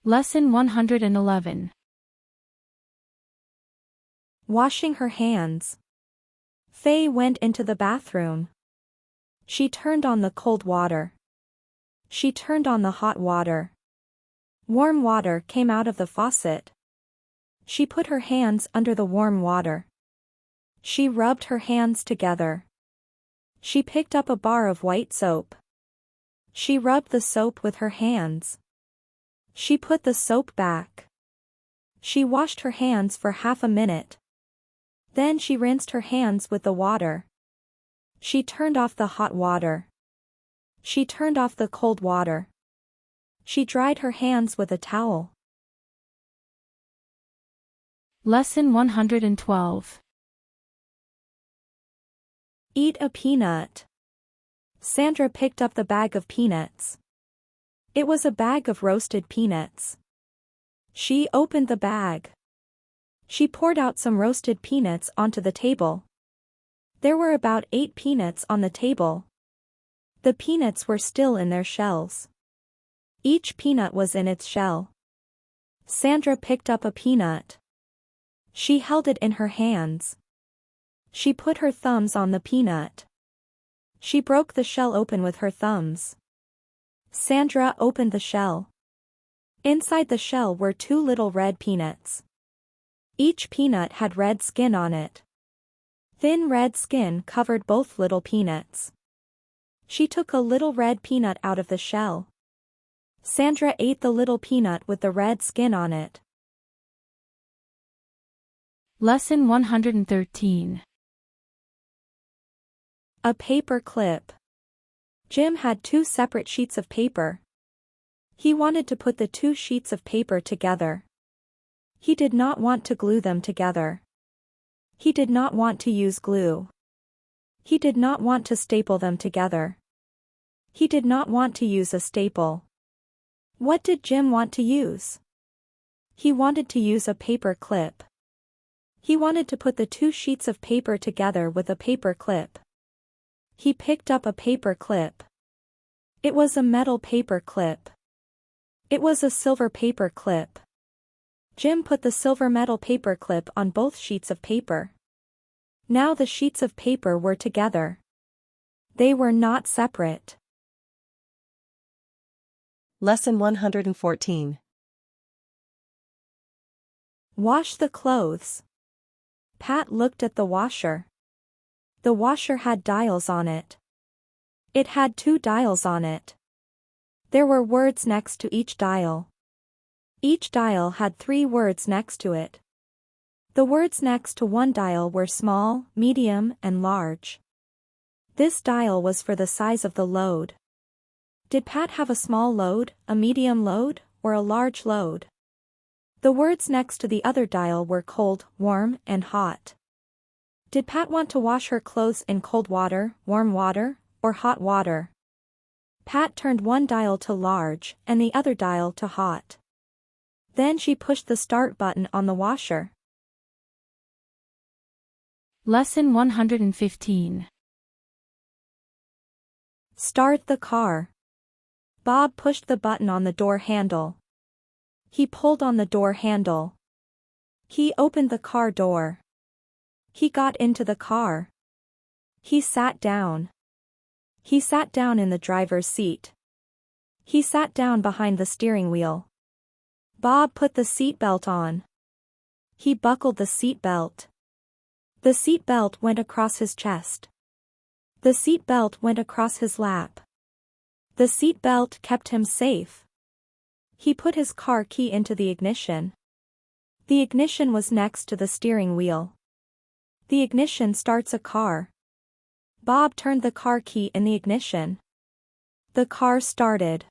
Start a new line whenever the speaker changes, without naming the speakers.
Lesson 111.
Washing her hands. Faye went into the bathroom. She turned on the cold water. She turned on the hot water. Warm water came out of the faucet. She put her hands under the warm water. She rubbed her hands together. She picked up a bar of white soap. She rubbed the soap with her hands. She put the soap back. She washed her hands for half a minute. Then she rinsed her hands with the water. She turned off the hot water. She turned off the cold water. She dried her hands with a towel.
Lesson 112.
Eat a peanut. Sandra picked up the bag of peanuts. It was a bag of roasted peanuts. She opened the bag. She poured out some roasted peanuts onto the table. There were about 8 peanuts on the table. The peanuts were still in their shells. Each peanut was in its shell. Sandra picked up a peanut. She held it in her hands. She put her thumbs on the peanut. She broke the shell open with her thumbs. Sandra opened the shell. Inside the shell were 2 little red peanuts. Each peanut had red skin on it. Thin red skin covered both little peanuts. She took a little red peanut out of the shell. Sandra ate the little peanut with the red skin on it.
Lesson 113.
A paper clip. Jim had 2 separate sheets of paper. He wanted to put the 2 sheets of paper together. He did not want to glue them together. He did not want to use glue. He did not want to staple them together. He did not want to use a staple. What did Jim want to use? He wanted to use a paper clip. He wanted to put the 2 sheets of paper together with a paper clip. He picked up a paper clip. It was a metal paper clip. It was a silver paper clip. Jim put the silver metal paper clip on both sheets of paper. Now the sheets of paper were together. They were not separate.
Lesson 114.
Wash the clothes. Pat looked at the washer. The washer had dials on it. It had 2 dials on it. There were words next to each dial. Each dial had 3 words next to it. The words next to one dial were small, medium, and large. This dial was for the size of the load. Did Pat have a small load, a medium load, or a large load? The words next to the other dial were cold, warm, and hot. Did Pat want to wash her clothes in cold water, warm water, or hot water? Pat turned one dial to large and the other dial to hot. Then she pushed the start button on the washer.
Lesson 115.
Start the car. Bob pushed the button on the door handle. He pulled on the door handle. He opened the car door. He got into the car. He sat down. He sat down in the driver's seat. He sat down behind the steering wheel. Bob put the seat belt on. He buckled the seat belt. The seat belt went across his chest. The seat belt went across his lap. The seat belt kept him safe. He put his car key into the ignition. The ignition was next to the steering wheel. The ignition starts a car. Bob turned the car key in the ignition. The car started.